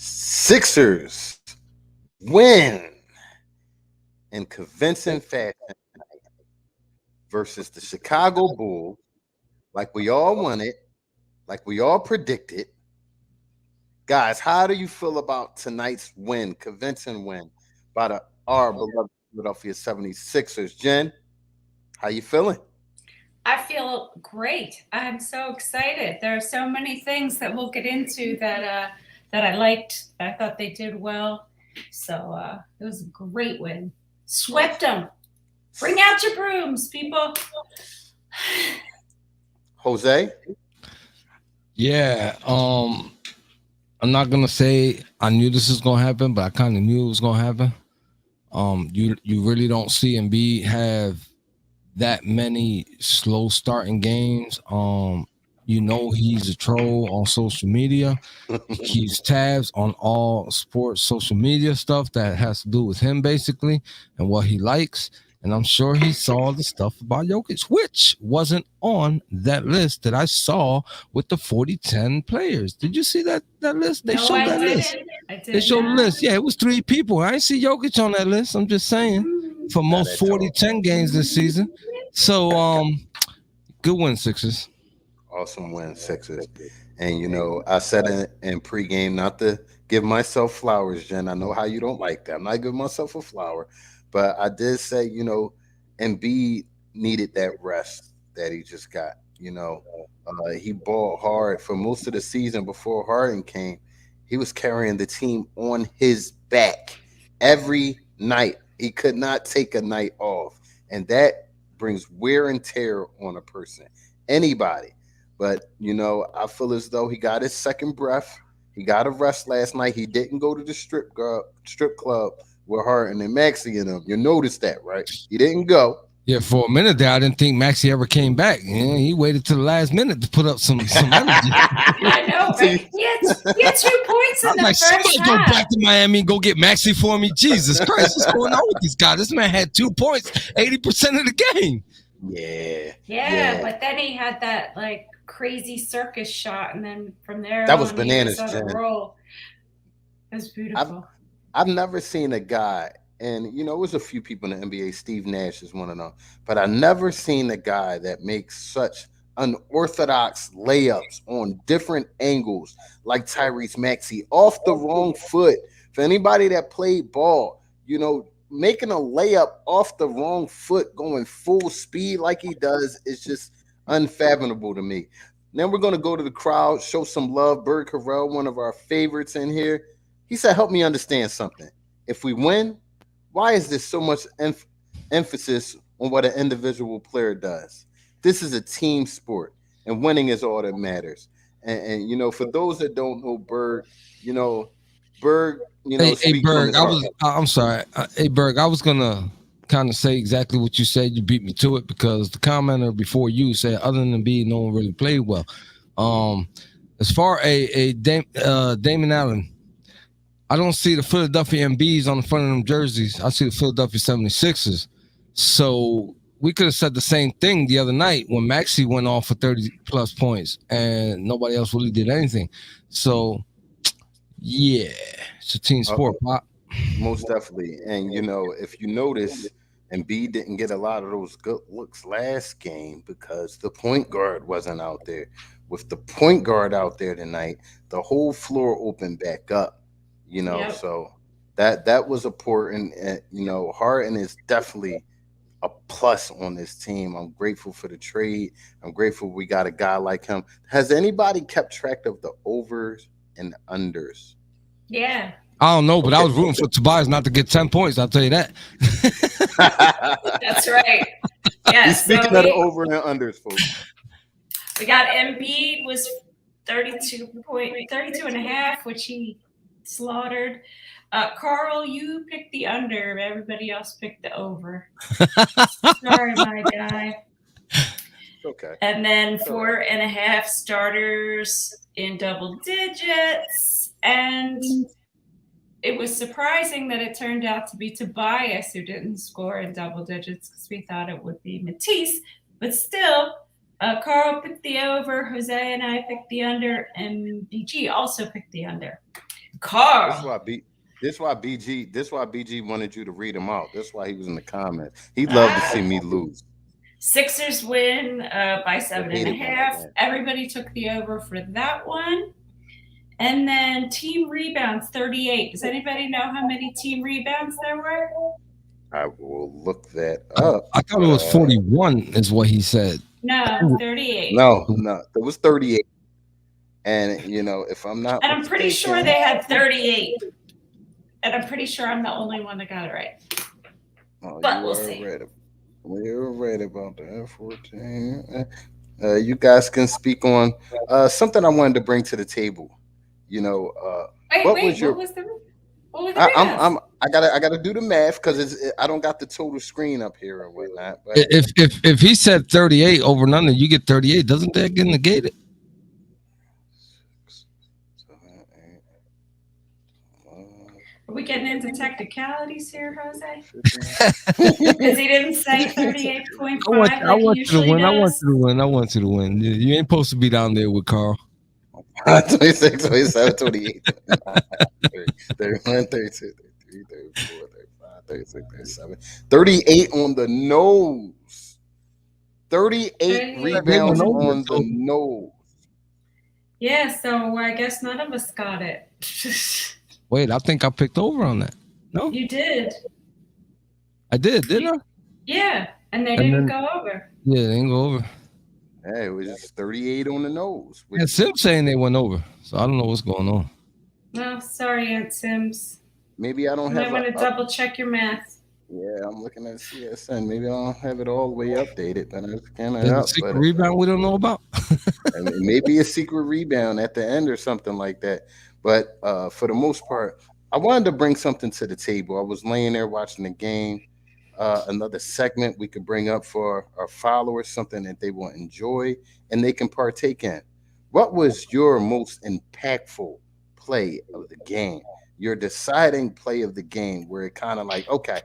Sixers win in convincing fashion versus the Chicago Bulls, like we all wanted, like we all predicted. Guys, how do you feel about tonight's win, convincing win by our beloved Philadelphia 76ers? Jen, how you feeling? I feel great. I'm so excited. There are so many things that we'll get into that I liked. I thought they did well. So it was a great win. Swept them. Bring out your brooms, people. Jose? Yeah. I'm not gonna say I knew this was gonna happen, but I kind of knew it was gonna happen. You really don't see Embiid have that many slow starting games. He's a troll on social media. He keeps tabs on all sports social media stuff that has to do with him basically and what he likes. And I'm sure he saw the stuff about Jokic, which wasn't on that list that I saw with the 40-10 players. Did you see that list? They No, showed I that list. didn't. I They did showed the not. list. Yeah, it was 3 people. I didn't see Jokic on that list. I'm just saying for Not most at all. 40-10 games this season. So good win, Sixers. Awesome win, Sixers. And I said in pregame not to give myself flowers, Jen. I know how you don't like that. I'm not giving myself a flower, but I did say, Embiid needed that rest that he just got. He balled hard for most of the season before Harden came. He was carrying the team on his back every night. He could not take a night off, and that brings wear and tear on a person, anybody. But I feel as though he got his second breath. He got a rest last night. He didn't go to the strip club with Harden and Maxie and them. You noticed that, right? He didn't go. Yeah, for a minute there, I didn't think Maxie ever came back. Yeah, he waited to the last minute to put up some energy. I know, See, right? He had 2 points I in was the like, first somebody go half. back to Miami and go get Maxie for me. Jesus Christ, what's going on with this guy? This man had 2 points, 80% of the game. yeah, Yeah, yeah. but then he had that like crazy circus shot, and then from there That was on, he was bananas, on a Jen. roll. It was I've beautiful. I've never seen a guy, and it was a few people in the NBA. Steve Nash is one of them, but I never seen a guy that makes such unorthodox layups on different angles like Tyrese Maxey off the wrong foot. For anybody that played ball, making a layup off the wrong foot, going full speed like he does, is just unfathomable to me. Then we're gonna go to the crowd, show some love. Bird Carell, one of our favorites in here, he said, "Help me understand something. If we win, why is there so much emphasis on what an individual player does? This is a team sport, and winning is all that matters." For those that don't know Berg, you know, Berg, Hey, speaks from Berg, his heart. I'm sorry. Hey, Berg, I was gonna kind of say exactly what you said. You beat me to it because the commenter before you said, other than B, no one really played well. Um, as far Damon Allen, I don't see the Philadelphia MBs on the front of them jerseys. I see the Philadelphia 76ers. So we could have said the same thing the other night when Maxi went off for 30 plus points and nobody else really did anything. So yeah, it's a team Uh, sport. Pop. Most definitely. And if you notice, Embiid didn't get a lot of those good looks last game because the point guard wasn't out there. With the point guard out there tonight, the whole floor opened back up. Yep. So that was important. And, Harden is definitely a plus on this team. I'm grateful for the trade. I'm grateful we got a guy like him. Has anybody kept track of the overs and unders? Yeah, I don't know, but I Okay. was rooting for Tobias not to get 10 points. I'll tell you that. that's right. He's Yes. So speaking of the over and unders, folks. we got Embiid was 32 and a half, which he slaughtered. Carl, you picked the under. Everybody else picked the over. Sorry, my guy. Okay. And then It's all right. 4.5 starters in double digits. And it was surprising that it turned out to be Tobias who didn't score in double digits because we thought it would be Matisse. But still, Carl picked the over, Jose and I picked the under, and BG also picked the under. Carl. This why BG wanted you to read him out. That's why he was in the comments. He loved to see me lose. Sixers win by 7.5. that. Everybody took the over for that one. And then team rebounds, 38. Does anybody know how many team rebounds there were? I will look that up. I thought it was 41 is what he said. No, 38. No, it was 38. And you know, if I'm not, And I'm pretty sure they had 38. And I'm pretty sure I'm the only one that got it right. But we'll see. We're right about the F14. You guys can speak on something I wanted to bring to the table. You know, What was the I gotta do the math because I don't got the total screen up here and whatnot. But if he said 38 over and under, you get 38. Doesn't that get negated? Are we getting into technicalities here, Jose? Because he didn't say 38.5. I want you to win. I want you to win. You ain't supposed to be down there with Carl. 26, 27, 28, 31, 32, 33, 34, 35, 36, 37. 38 on the nose. 38 rebounds on the nose. Yeah, so I guess none of us got it. Wait, I think I picked over on that. No? You did. I did, didn't I? Yeah, and they didn't go over. Yeah, they didn't go over. Hey, it was just 38 on the nose. Yeah, Sims saying they went over, so I don't know what's going on. No, sorry, Aunt Sims. Maybe I don't have. I'm going to double check your math. Yeah, I'm looking at CSN. Maybe I don't have it all the way updated, but it's kind of up. Secret rebound we don't know about. Maybe a secret rebound at the end or something like that. But for the most part, I wanted to bring something to the table. I was laying there watching the game. Another segment we could bring up for our followers, something that they will enjoy and they can partake in. What was your most impactful play of the game? Your deciding play of the game where it kind of like, okay,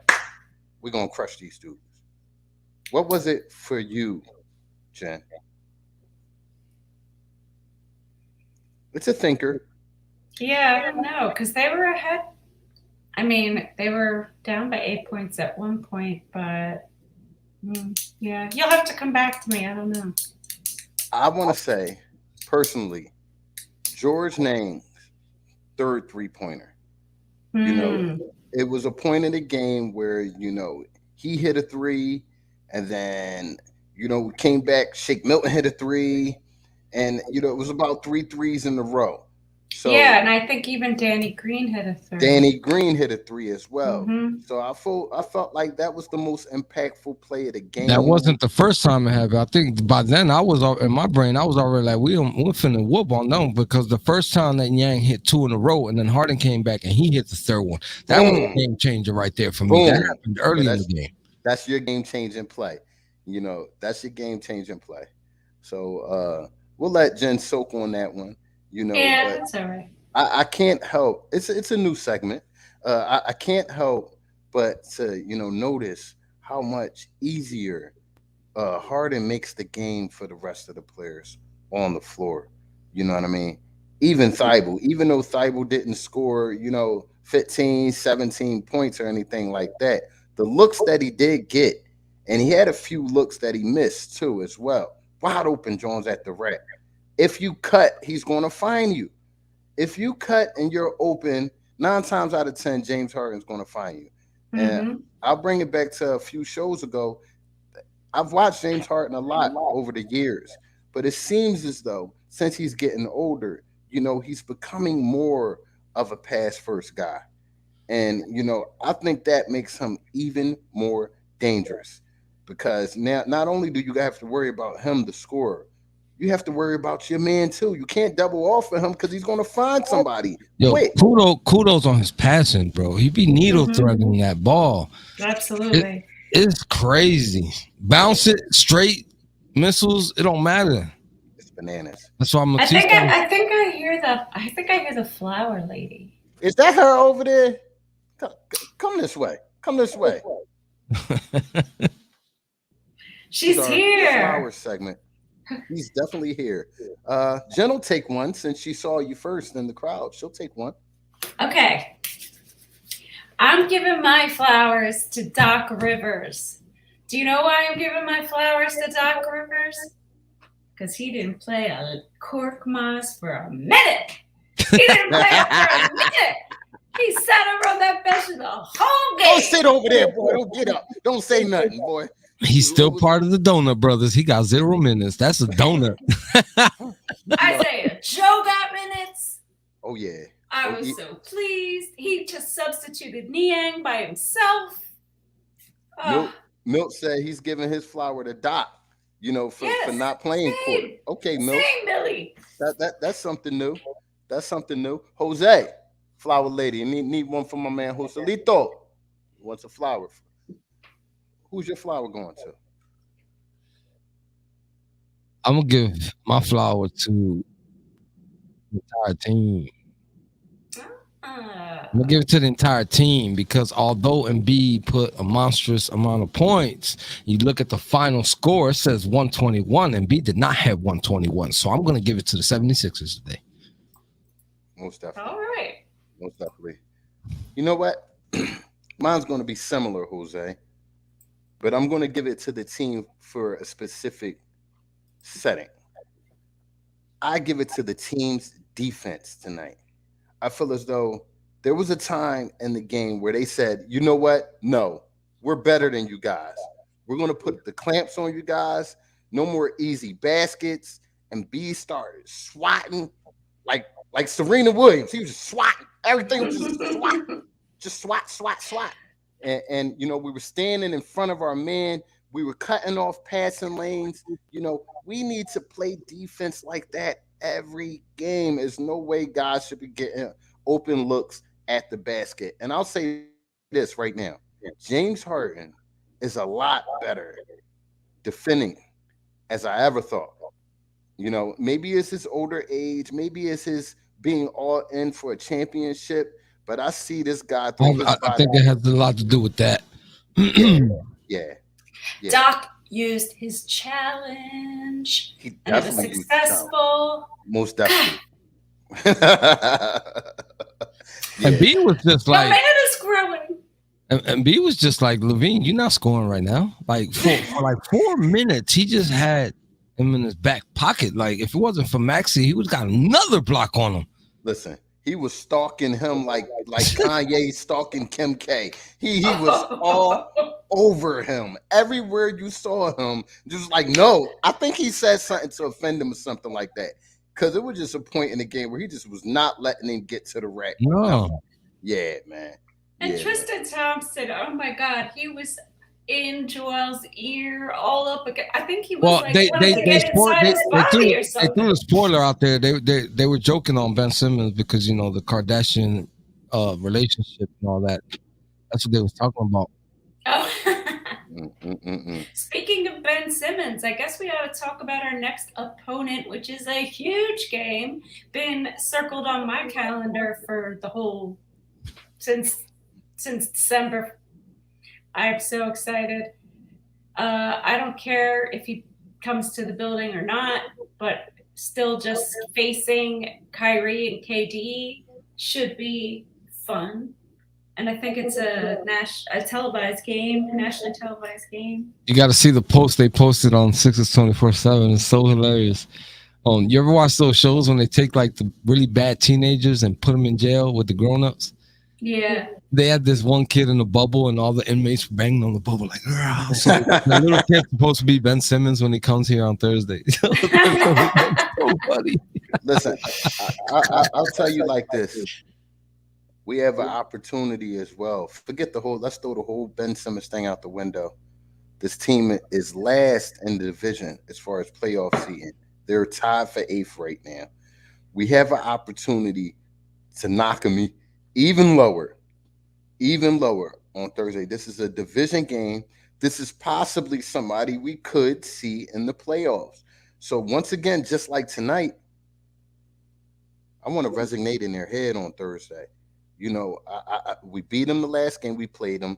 we're going to crush these dudes. What was it for you, Jen? It's a thinker. Yeah, I don't know, because they were ahead. I mean, they were down by 8 points at one point, but yeah, you'll have to come back to me. I don't know. I want to say, personally, George Niang's third three-pointer. You know, it was a point in the game where, you know, he hit a three, and then, you know, came back, Shake Milton hit a three, and, you know, it was about 3 threes in a row. So, yeah, and I think even Danny Green hit a three. Danny Green hit a three as well. So I felt like that was the most impactful play of the game. That wasn't the first time it happened. I think by then I was in my brain. I was already like, we're finna whoop on them because the first time that Niang hit 2 in a row and then Harden came back and he hit the third one. That was a game changer right there for me. That happened early in the game. That's your game changing play. You know, that's your game changing play. So we'll let Jen soak on that one. You know, yeah, that's all right. I can't help. It's a new segment. I can't help but to, you know, notice how much easier Harden makes the game for the rest of the players on the floor. You know what I mean? Even Thibault, even though Thibault didn't score, you know, 15, 17 points or anything like that, the looks that he did get, and he had a few looks that he missed too as well. Wide open Jones at the rack. If you cut, he's going to find you. If you cut and you're open, 9 times out of 10, James Harden's going to find you. And I'll bring it back to a few shows ago. I've watched James Harden a lot over the years, but it seems as though since he's getting older, you know, he's becoming more of a pass first guy. And, you know, I think that makes him even more dangerous because now not only do you have to worry about him, the scorer, you have to worry about your man too. You can't double off for him because he's going to find somebody. Yo, kudos on his passing, bro. He be needle threading that ball. Absolutely. It's crazy. Bounce it straight, missiles. It don't matter. It's bananas. That's why I'm. I think I hear the flower lady. Is that her over there? Come this way. Come this way. She's here. Flower segment. He's definitely here. Jen will take one since she saw you first in the crowd. She'll take one. Okay. I'm giving my flowers to Doc Rivers. Do you know why I'm giving my flowers to Doc Rivers? Because he didn't play a cork moss for a minute. He didn't play it for a minute. He sat over on that bench the whole game. Don't sit over there, boy. Don't get up. Don't say nothing, boy. He's still part of the Donut Brothers. He got 0 minutes. That's a donut. Isaiah Joe got minutes. Oh yeah. I was so pleased. He just substituted Niang by himself. Milt said he's giving his flower to Doc, for not playing same, court. Okay, Milt. Same, Millie. That's something new. That's something new. Jose, flower lady. I need one for my man Joselito. He wants a flower. Who's your flower going to? I'm gonna give my flower to the entire team. I'm gonna give it to the entire team because although Embiid put a monstrous amount of points, you look at the final score, it says 121. Embiid did not have 121. So I'm gonna give it to the 76ers today. Most definitely. All right. Most definitely. You know what? Mine's going to be similar, Jose. But I'm going to give it to the team for a specific setting. I give it to the team's defense tonight. I feel as though there was a time in the game where they said, you know what? No, we're better than you guys. We're going to put the clamps on you guys. No more easy baskets. And B started swatting like Serena Williams. He was just swatting. Everything was just swatting. Just swat. And we were standing in front of our man. We were cutting off passing lanes. We need to play defense like that every game. There's no way guys should be getting open looks at the basket. And I'll say this right now. James Harden is a lot better defending as I ever thought. Maybe it's his older age. Maybe it's his being all in for a championship. But I see this guy. I think it has a lot to do with that. Yeah. Doc used his challenge. He and it was successful. Most definitely. And B was just like, the man is growing. And B was just like, Levine, you're not scoring right now. Like for like 4 minutes, he just had him in his back pocket. Like if it wasn't for Maxey, he would have got another block on him. Listen, he was stalking him like Kanye stalking Kim K. He was all over him. Everywhere you saw him, just like, no. I think he said something to offend him or something like that. Because it was just a point in the game where he just was not letting him get to the rack. No. Yeah, man. And Tristan Thompson, oh my God, he was in Joel's ear all up again. I think he was they threw a spoiler out there. They were joking on Ben Simmons because the Kardashian relationship and all that. That's what they was talking about. Oh. Speaking of Ben Simmons, I guess we ought to talk about our next opponent, which is a huge game. Been circled on my calendar for the whole since December. I am so excited. I don't care if he comes to the building or not, but still just facing Kyrie and KD should be fun. And I think it's a nationally televised game. You got to see the post they posted on Sixers 24/7. It's so hilarious. You ever watch those shows when they take like the really bad teenagers and put them in jail with the grown-ups? Yeah. They had this one kid in the bubble, and all the inmates were banging on the bubble like, "Rah." So the little kid's supposed to be Ben Simmons when he comes here on Thursday. So funny. Listen, I'll tell you like this. We have an opportunity as well. Let's throw the whole Ben Simmons thing out the window. This team is last in the division as far as playoff seeding. They're tied for 8th right now. We have an opportunity to knock them even lower on Thursday. This is a division game. This is possibly somebody we could see in the playoffs. So once again, just like tonight, I want to resonate in their head on Thursday. We beat them the last game we played them.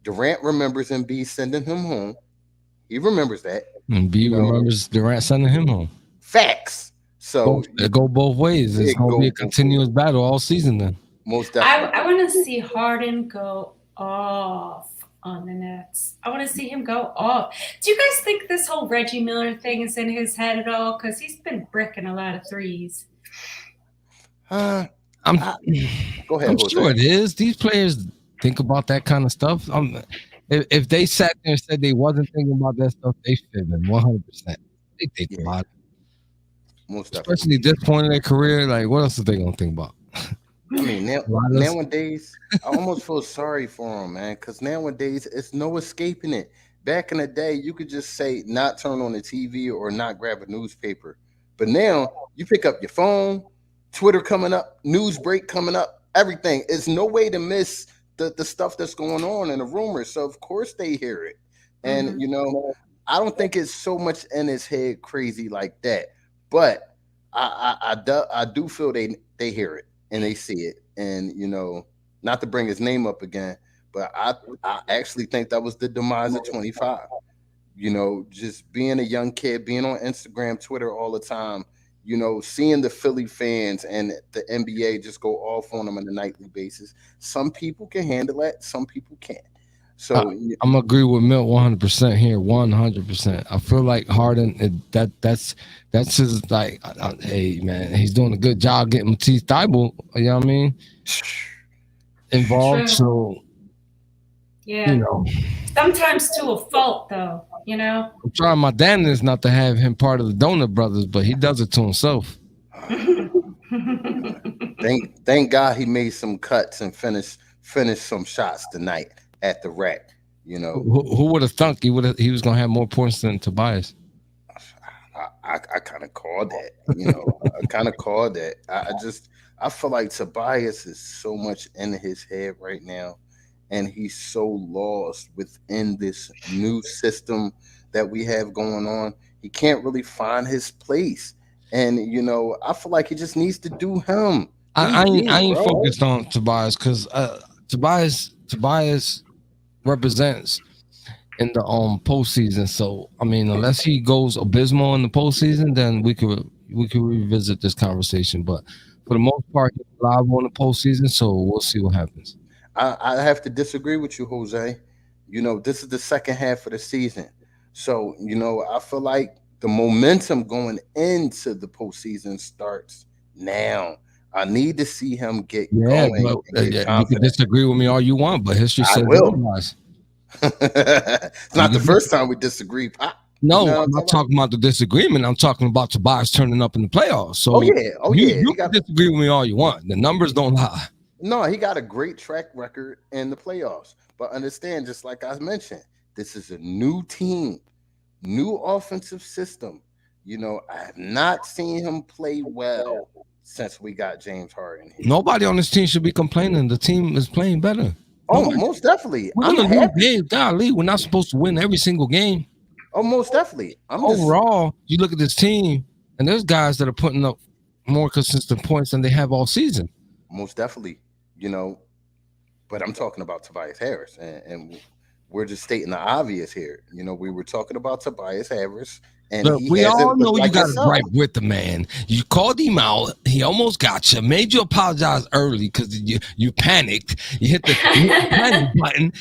Durant remembers Embiid sending him home. He remembers that. Embiid remembers Durant sending him home. Facts. So it go both ways. It's going to be a continuous battle all season then. Most definitely. I want to see Harden go off on the Nets. I want to see him go off. Do you guys think this whole Reggie Miller thing is in his head at all? Because he's been bricking a lot of threes. I'm Go ahead. I'm Jose. sure it is. These players think about that kind of stuff. If they sat there and said they wasn't thinking about that stuff, they fibbing 100%. They think Yeah. about it. Most definitely. Especially at this point in their career, like what else are they gonna think about? I mean, Wireless. nowadays, I almost feel sorry for him, man, because nowadays it's no escaping it. Back in the day, you could just say not turn on the TV or not grab a newspaper. But now you pick up your phone, Twitter coming up, news break coming up, everything. There's no way to miss the stuff that's going on and the rumors. So of course they hear it. And Mhm. you know, I don't think it's so much in his head crazy like that. But I do feel they hear it and they see it. And you know, not to bring his name up again, but I actually think that was the demise of 25. You know, just being a young kid, being on Instagram, Twitter all the time, you know, seeing the Philly fans and the NBA just go off on them on a nightly basis. Some people can handle that, some people can't. So I'm gonna agree with Milt 100% here, 100%. I feel like Harden, that's his like. Hey man, he's doing a good job getting Matisse Thybulle. You know what I mean? Involved, True. so Yeah. you know, Sometimes to a fault, though. You know. I'm trying my damnedest not to have him part of the Donut Brothers, but he does it to himself. thank God he made some cuts and finished some shots tonight at the rack. You know, Who would have thunk he was gonna have more points than Tobias? I kind of called that. You know, I kind of called that. I feel like Tobias is so much in his head right now, and he's so lost within this new system that we have going on. He can't really find his place, and you know, I feel like he just needs to do him. I ain't Bro. focused on Tobias because Tobias represents in the postseason. So I mean, unless he goes abysmal in the postseason, then we could revisit this conversation. But for the most part, he's live on the postseason, so we'll see what happens. I have to disagree with you, Jose. You know, this is the second half of the season. So, you know, I feel like the momentum going into the postseason starts now. I need to see him get Yeah, going but and get you can confident. disagree with me all you want, but history I says will. otherwise. It's not the first time we disagree, Pop. No, You know what I'm I'm not talking about the disagreement. I'm talking about Tobias turning up in the playoffs. So Oh yeah, you He can got disagree with me all you want. The numbers don't lie. no, he got a great track record in the playoffs. But understand, just like I mentioned, this is a new team, new offensive system. You know, I have not seen him play well since we got James Harden here. Nobody on this team should be complaining. The team is playing better. Oh, Nobody- most definitely. We're I'm gonna lose happy. games. Golly, we're not supposed to win every single game. Oh, most definitely. I'm just Overall, you look at this team, and there's guys that are putting up more consistent points than they have all season. most definitely, you know, but I'm talking about Tobias Harris, and we're just stating the obvious here. You know, we were talking about Tobias Harris, and Look, he we hasn't all know looked you like got a himself. gripe with the man. You called him out. He almost got you. Made you apologize early because you panicked. You hit the panic button.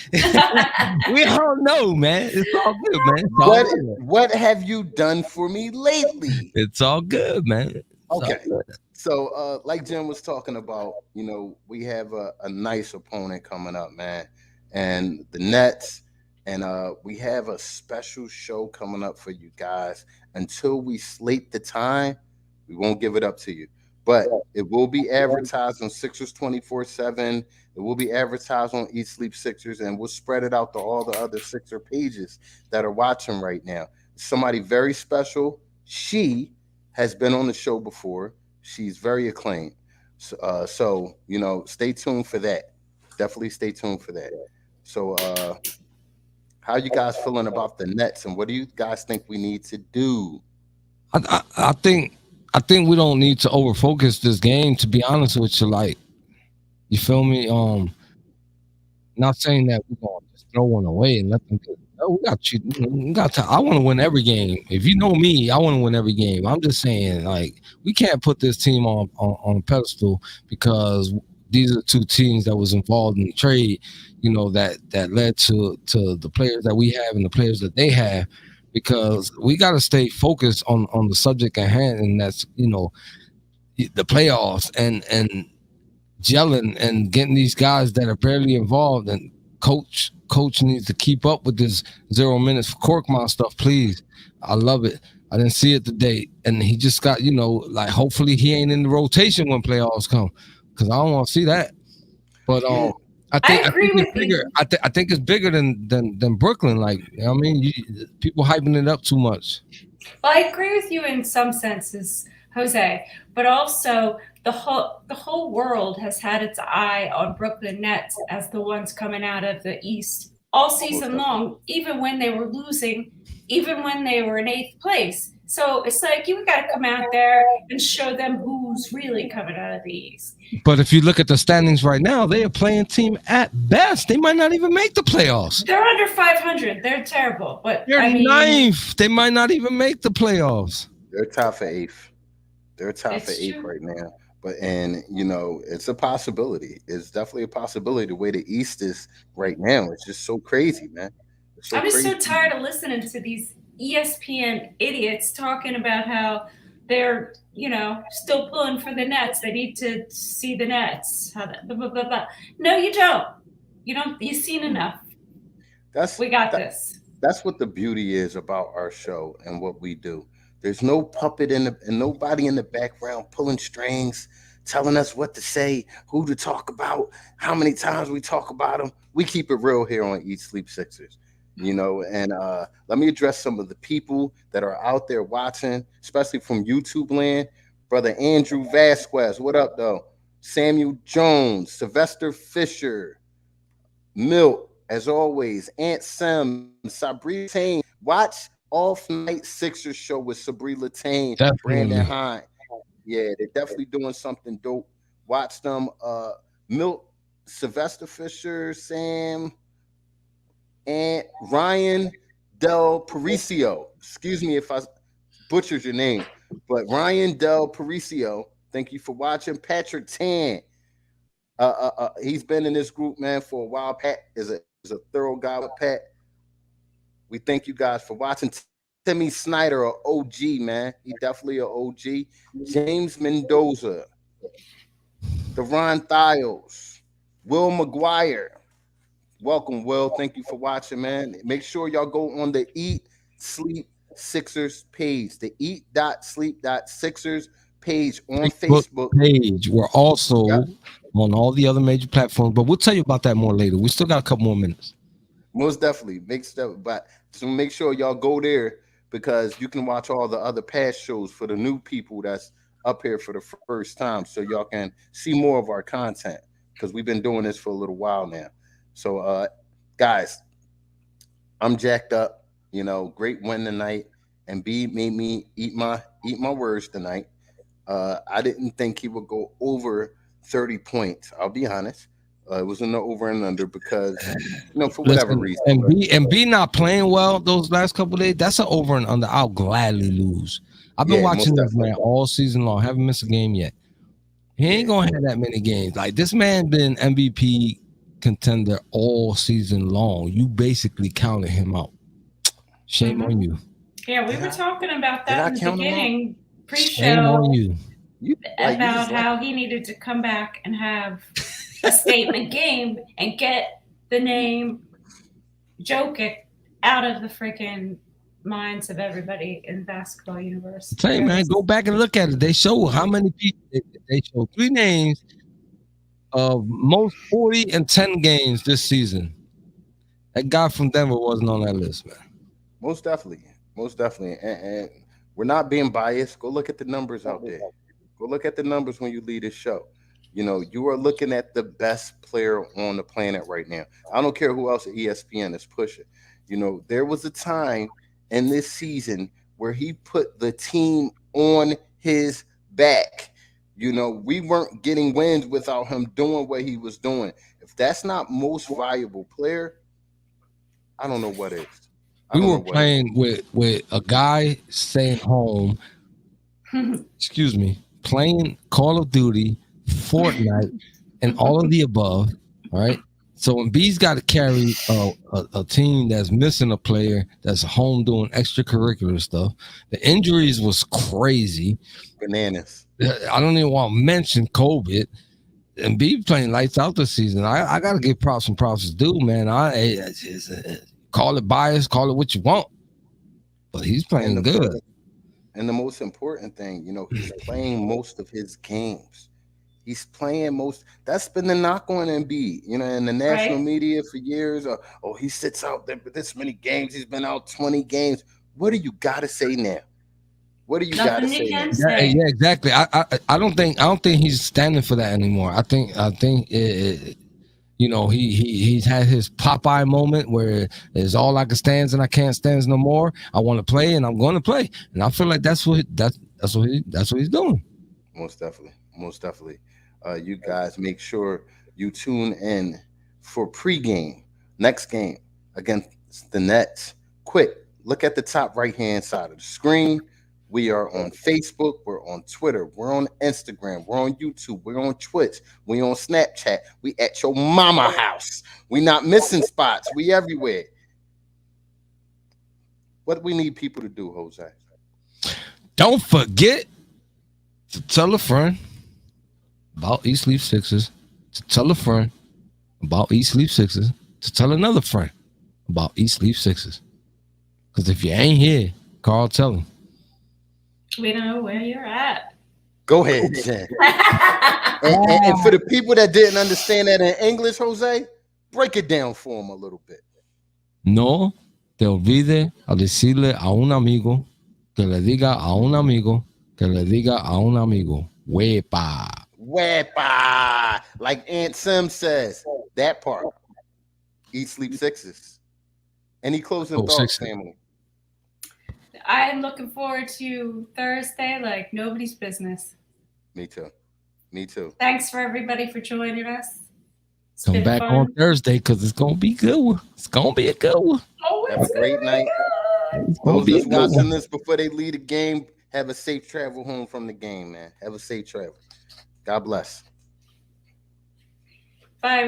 We all know, man. It's all good, man. It's all good. What have you done for me lately? It's all good, man. It's all Okay. good. So, like Jim was talking about, you know, we have a nice opponent coming up, man, and the Nets, and we have a special show coming up for you guys. Until we slate the time, we won't give it up to you, but it will be advertised on Sixers 24/7. It will be advertised on Eat Sleep Sixers, and we'll spread it out to all the other Sixer pages that are watching right now. Somebody very special. She has been on the show before. She's very acclaimed. So you know, stay tuned for that. Definitely stay tuned for that. So how you guys feeling about the Nets, and what do you guys think we need to do? I think we don't need to overfocus this game. To be honest with you, like, you feel me? Not saying that we're gonna just throw one away and let them get. No, we got you. We got to. I want to win every game. If you know me, I want to win every game. I'm just saying, like, we can't put this team on a pedestal because these are two teams that was involved in the trade, that led to the players that we have and the players that they have, because we got to stay focused on the subject at hand, and that's the playoffs and gelling and getting these guys that are barely involved. And coach needs to keep up with this 0 minutes for Korkmaz stuff, please. I love it. I didn't see it today, and he just got hopefully he ain't in the rotation when playoffs come, because I don't want to see that. But I think it's bigger. I think it's bigger than Brooklyn. People hyping it up too much. Well, I agree with you in some senses, Jose, but also the whole world has had its eye on Brooklyn Nets as the ones coming out of the East all season long, even when they were losing, even when they were in 8th place. So it's like you got to come out there and show them who's really coming out of the East. But if you look at the standings right now, they are playing team at best. They might not even make the playoffs. They're under 500. They're terrible. But they're ninth. They might not even make the playoffs. They're tied for 8th. They're tied for 8th right now. But it's a possibility. It's definitely a possibility. The way the East is right now, it's just so crazy, man. I'm just so tired of listening to these ESPN idiots talking about how they're, still pulling for the Nets. They need to see the Nets. Blah, blah, blah, blah. No, you don't. You've seen enough. We got this. That's what the beauty is about our show and what we do. There's no puppet and nobody in the background pulling strings, telling us what to say, who to talk about, how many times we talk about them. We keep it real here on Eat Sleep Sixers. And let me address some of the people that are out there watching, especially from YouTube land. Brother Andrew Vasquez, what up, though? Samuel Jones, Sylvester Fisher, Milt, as always, Aunt Sam, Sabri Latane. Watch Off Night Sixers show with Sabri Latane, Brandon Hine. Yeah, they're definitely doing something dope. Watch them. Milt, Sylvester Fisher, Sam, and Ryan Del Paricio. Excuse me if I butchered your name, but Ryan Del Paricio, thank you for watching. Patrick Tan, he's been in this group, man, for a while. Pat is a thorough guy with Pat. We thank you guys for watching. Timmy Snyder, an OG, man. He definitely an OG. James Mendoza, Deron Thiles, Will McGuire. Welcome, Will. Thank you for watching, man. Make sure y'all go on the Eat Sleep Sixers page, the eat.sleep.sixers page on Facebook page. We're also on all the other major platforms, but we'll tell you about that more later. We still got a couple more minutes. Most definitely. But so make sure y'all go there, because you can watch all the other past shows for the new people that's up here for the first time, so y'all can see more of our content, because we've been doing this for a little while now. So, guys, I'm jacked up. Great win tonight. And B made me eat my words tonight. I didn't think he would go over 30 points. I'll be honest. It was in the over and under because, for whatever reason. And B not playing well those last couple of days. That's an over and under. I'll gladly lose. I've been watching this man all season long. Haven't missed a game yet. He ain't gonna have that many games. Like, this man been MVP contender all season long. You basically counted him out. Shame on you. Yeah, we were talking about that in the beginning, pre-show. Shame on you. About how he needed to come back and have a statement game and get the name Jokic out of the freaking minds of everybody in basketball universe. Tell you, man, go back and look at it. They show how many people. They show 3 names of most 40 and 10 games this season. That guy from Denver wasn't on that list, man. Most definitely. And we're not being biased. Go look at the numbers out there. Go look at the numbers when you lead this show. You are looking at the best player on the planet right now. I don't care who else at ESPN is pushing. There was a time in this season where he put the team on his back. We weren't getting wins without him doing what he was doing. If that's not most valuable player, I don't know what is. We were playing with a guy staying home, excuse me, playing Call of Duty, Fortnite, and all of the above, right? So when B's got to carry a team that's missing a player that's home doing extracurricular stuff, the injuries was crazy. Bananas. I don't even want to mention COVID. And B playing lights out this season. I got to give props and props is due, man. Call it bias, call it what you want, but he's playing good. And the most important thing, he's playing most of his games. He's playing most. That's been the knock on Embiid, in the national media for years. He sits out there for this many games. He's been out 20 games. What do you got to say now? What do you got to say now? Yeah, exactly. I don't think he's standing for that anymore. I think he's had his Popeye moment where it's all I can stands and I can't stands no more. I want to play and I'm going to play, and I feel like that's what he's doing. Most definitely. You guys make sure you tune in for pregame next game against the Nets. Quick, look at the top right hand side of the screen. We are on Facebook, we're on Twitter, we're on Instagram, we're on YouTube, we're on Twitch, we're on Snapchat, we at your mama house. We not missing spots, we everywhere. What do we need people to do, Jose? Don't forget to tell a friend about East Leaf Sixers, to tell a friend about East Leaf Sixers, to tell another friend about East Leaf Sixers. Because if you ain't here, Carl, tell him. We know where you're at. Go ahead, Jen. and for the people that didn't understand that in English, Jose, break it down for them a little bit. No te olvides a decirle a un amigo que le diga a un amigo que le diga a un amigo. Wepa. Wepa. Like Aunt Sim says, that part. Eat, sleep, sixes. Any closing thoughts, family? I'm looking forward to Thursday like nobody's business. Me too. Thanks for everybody for joining us. Come back on Thursday because it's going to be good. It's going to be a good one. Have a great night. Those that's watching this before they leave the game, have a safe travel home from the game, man. Have a safe travel. God bless. Bye.